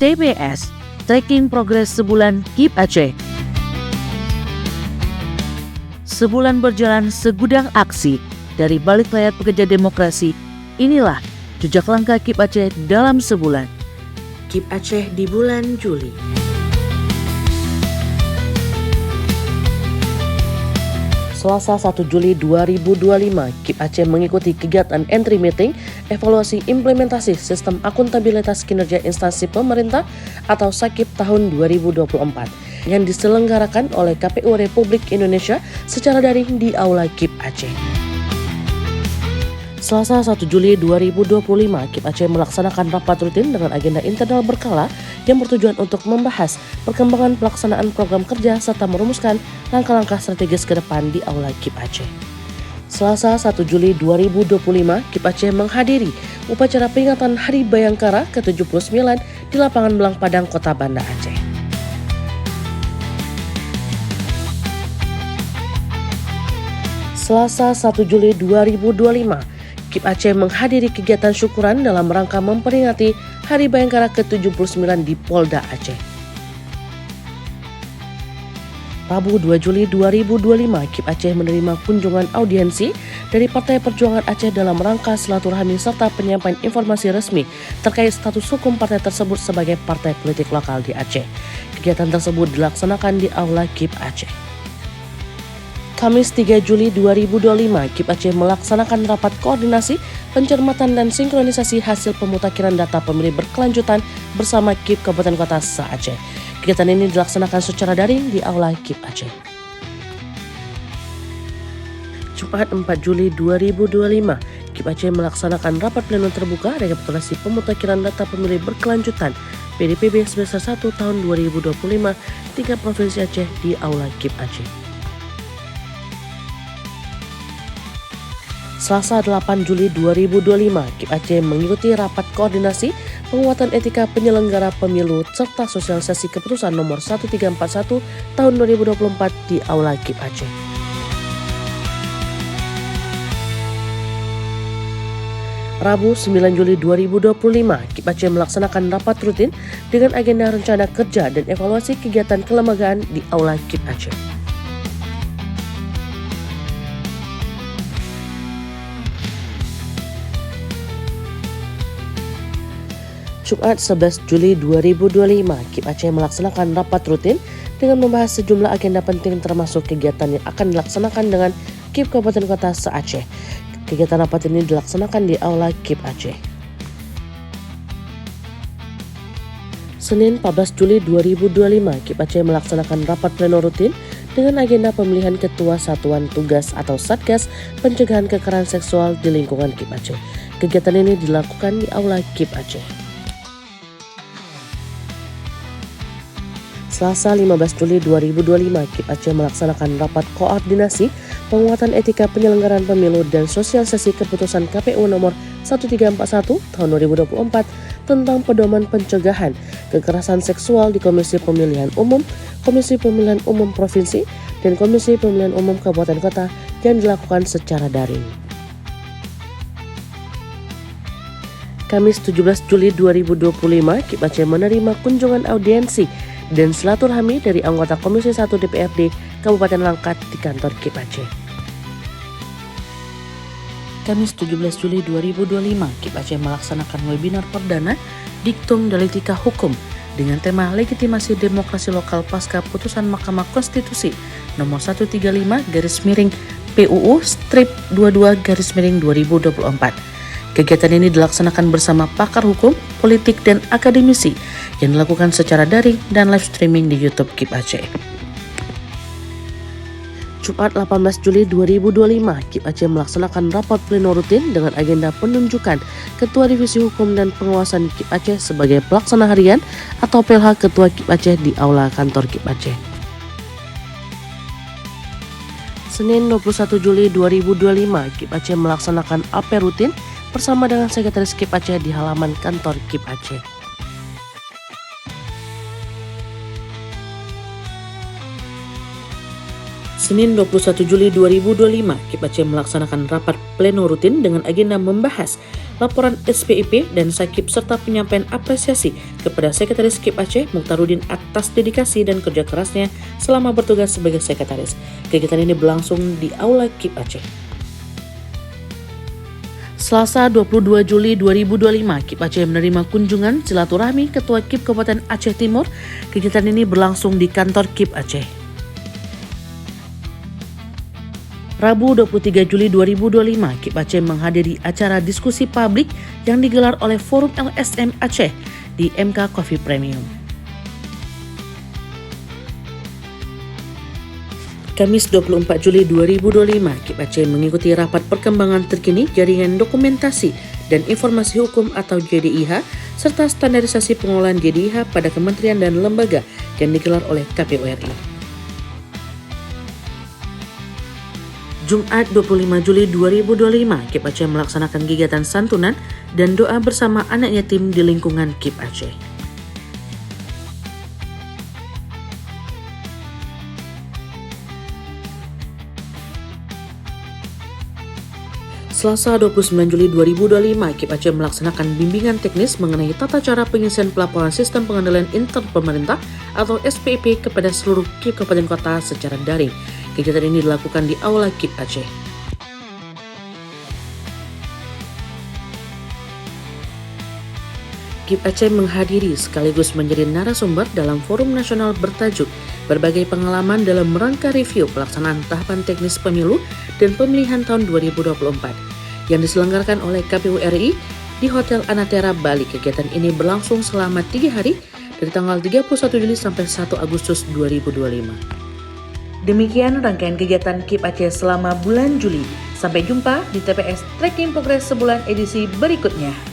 TPS, Tracking Progress Sebulan KIP Aceh. Sebulan berjalan segudang aksi dari balik layar pekerja demokrasi. Inilah jejak langkah KIP Aceh dalam sebulan. KIP Aceh di bulan Juli. Selasa 1 Juli 2025, KIP Aceh mengikuti kegiatan entry meeting evaluasi implementasi sistem akuntabilitas kinerja instansi pemerintah atau SAKIP tahun 2024 yang diselenggarakan oleh KPU Republik Indonesia secara daring di Aula KIP Aceh. Selasa 1 Juli 2025, KIP Aceh melaksanakan rapat rutin dengan agenda internal berkala yang bertujuan untuk membahas perkembangan pelaksanaan program kerja serta merumuskan langkah-langkah strategis ke depan di Aula KIP Aceh. Selasa 1 Juli 2025, KIP Aceh menghadiri upacara peringatan Hari Bayangkara ke-79 di Lapangan Belang Padang, Kota Banda Aceh. Selasa 1 Juli 2025, KIP Aceh menghadiri kegiatan syukuran dalam rangka memperingati Hari Bayangkara ke-79 di Polda Aceh. Rabu 2 Juli 2025, KIP Aceh menerima kunjungan audiensi dari Partai Perjuangan Aceh dalam rangka silaturahmi serta penyampaian informasi resmi terkait status hukum partai tersebut sebagai partai politik lokal di Aceh. Kegiatan tersebut dilaksanakan di Aula KIP Aceh. Kamis 3 Juli 2025, KIP Aceh melaksanakan rapat koordinasi, pencermatan dan sinkronisasi hasil pemutakhiran data pemilih berkelanjutan bersama KIP Kabupaten Kota se-Aceh. Kegiatan ini dilaksanakan secara daring di Aula KIP Aceh. Jumat 4 Juli 2025, KIP Aceh melaksanakan rapat pleno terbuka rekapitulasi pemutakhiran data pemilih berkelanjutan PDPB semester 1 tahun 2025 tingkat Provinsi Aceh di Aula KIP Aceh. Selasa 8 Juli 2025, KIP Aceh mengikuti rapat koordinasi penguatan etika penyelenggara pemilu serta sosialisasi keputusan nomor 1341 tahun 2024 di Aula KIP Aceh. Rabu 9 Juli 2025, KIP Aceh melaksanakan rapat rutin dengan agenda rencana kerja dan evaluasi kegiatan kelembagaan di Aula KIP Aceh. Jumat 11 Juli 2025, KIP Aceh melaksanakan rapat rutin dengan membahas sejumlah agenda penting termasuk kegiatan yang akan dilaksanakan dengan KIP Kabupaten Kota se-Aceh. Kegiatan rapat ini dilaksanakan di Aula KIP Aceh. Senin 14 Juli 2025, KIP Aceh melaksanakan rapat pleno rutin dengan agenda pemilihan Ketua Satuan Tugas atau Satgas Pencegahan Kekerasan Seksual di lingkungan KIP Aceh. Kegiatan ini dilakukan di Aula KIP Aceh. Selasa 15 Juli 2025, KIP Aceh melaksanakan rapat koordinasi penguatan etika penyelenggaraan pemilu dan sosialisasi keputusan KPU nomor 1341 tahun 2024 tentang pedoman pencegahan kekerasan seksual di Komisi Pemilihan Umum, Komisi Pemilihan Umum Provinsi, dan Komisi Pemilihan Umum Kabupaten Kota yang dilakukan secara daring. Kamis 17 Juli 2025, KIP Aceh menerima kunjungan audiensi dan silaturahmi dari anggota Komisi 1 DPRD Kabupaten Langkat di kantor KIP Aceh. Kamis 17 Juli 2025, KIP Aceh melaksanakan webinar perdana Diktum Dialektika Hukum dengan tema Legitimasi Demokrasi Lokal Pasca Putusan Mahkamah Konstitusi nomor 135-PUU-22-2024. Kegiatan ini dilaksanakan bersama pakar hukum, politik, dan akademisi yang dilakukan secara daring dan live streaming di YouTube KIP Aceh. Jumat 18 Juli 2025, KIP Aceh melaksanakan rapat pleno rutin dengan agenda penunjukan Ketua Divisi Hukum dan Pengawasan KIP Aceh sebagai pelaksana harian atau PLH Ketua KIP Aceh di Aula Kantor KIP Aceh. Senin 21 Juli 2025, KIP Aceh melaksanakan AP rutin bersama dengan Sekretaris KIP Aceh di halaman kantor KIP Aceh. Senin 21 Juli 2025, KIP Aceh melaksanakan rapat pleno rutin dengan agenda membahas laporan SPIP dan Sakip serta penyampaian apresiasi kepada Sekretaris KIP Aceh Mukhtaruddin atas dedikasi dan kerja kerasnya selama bertugas sebagai Sekretaris. Kegiatan ini berlangsung di Aula KIP Aceh. Selasa 22 Juli 2025, KIP Aceh menerima kunjungan silaturahmi Ketua KIP Kabupaten Aceh Timur. Kegiatan ini berlangsung di kantor KIP Aceh. Rabu 23 Juli 2025, KIP Aceh menghadiri acara diskusi publik yang digelar oleh Forum LSM Aceh di MK Coffee Premium. Kamis 24 Juli 2025, KIP Aceh mengikuti rapat perkembangan terkini Jaringan Dokumentasi dan Informasi Hukum atau JDIH serta standarisasi pengelolaan JDIH pada kementerian dan lembaga yang digelar oleh KPU RI. Jumat 25 Juli 2025, KIP Aceh melaksanakan kegiatan santunan dan doa bersama anak yatim di lingkungan KIP Aceh. Selasa 29 Juli 2025, KIP Aceh melaksanakan bimbingan teknis mengenai tata cara pengisian pelaporan sistem pengendalian intern pemerintah atau SPIP kepada seluruh KIP Kabupaten Kota secara daring. Kegiatan ini dilakukan di Aula KIP Aceh. KIP Aceh menghadiri sekaligus menjadi narasumber dalam forum nasional bertajuk Berbagai Pengalaman dalam Rangka Review Pelaksanaan Tahapan Teknis Pemilu dan Pemilihan tahun 2024 yang diselenggarakan oleh KPU RI di Hotel Anatera, Bali. Kegiatan ini berlangsung selama 3 hari dari tanggal 31 Juli sampai 1 Agustus 2025. Demikian rangkaian kegiatan KIP Aceh selama bulan Juli. Sampai jumpa di TPS Tracking Progress sebulan edisi berikutnya.